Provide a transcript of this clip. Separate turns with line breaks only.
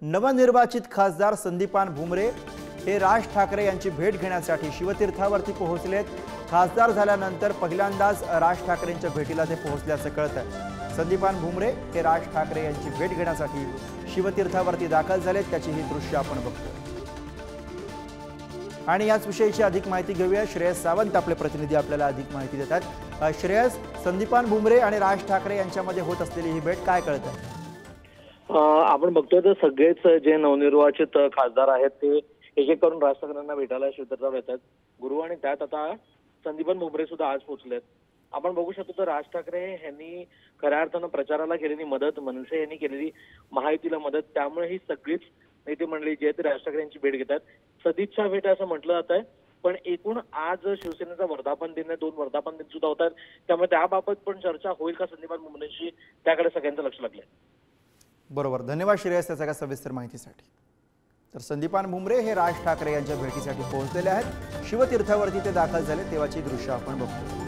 नवनिर्वाचित खासदार संदीपान भुमरे हे राज ठाकरे यांची भेट घेण्यासाठी शिवतीर्थावरती पोहोचलेत। खासदार झाल्यानंतर पहिल्यांदाच राज ठाकरेंच्या भेटीला ते पोहोचल्याचं कळतंय। संदीपान भुमरे हे राज ठाकरे यांची भेट घेण्यासाठी शिवतीर्थावरती दाखल झालेत, त्याची ही दृश्य आपण बघतोय। आणि याच विषयीची अधिक माहिती घेऊया। श्रेयस सावंत आपले प्रतिनिधी आपल्याला अधिक माहिती देतात। श्रेयस, संदीपान भुमरे आणि राज ठाकरे यांच्यामध्ये होत असलेली ही भेट काय कळतंय?
आपण बघतोय तर सगळेच जे नवनिर्वाचित खासदार आहेत ते एक एक करून राज ठाकरेंना भेटायला शिवतीर्थावर येतात। गुरु आणि त्यात आता संदीपान भुमरे सुद्धा आज पोहोचलेत। आपण बघू शकतो तर राज ठाकरे यांनी खऱ्या अर्थानं प्रचाराला केलेली मदत, मनसे यांनी केलेली महायुतीला मदत, त्यामुळे ही सगळीच नेते मंडळी जी आहेत राज ठाकरे यांची भेट घेतात। सदिच्छा भेट असं म्हटलं जात आहे, पण एकूण आज शिवसेनेचा वर्धापन दिन आहे, 2 वर्धापन दिन सुद्धा होतात, त्यामुळे त्याबाबत पण चर्चा होईल का संदीपान भुमरेंशी, त्याकडे सगळ्यांचं लक्ष लागलंय।
बरोबर, धन्यवाद श्रेयस त्याच्या सविस्तर माहितीसाठी। तर संदीपान भुमरे हे राज ठाकरे यांच्या भेटीसाठी पोहोचलेले आहेत। शिवतीर्थावरती ते दाखल झाले तेव्हाची दृश्य आपण बघतो।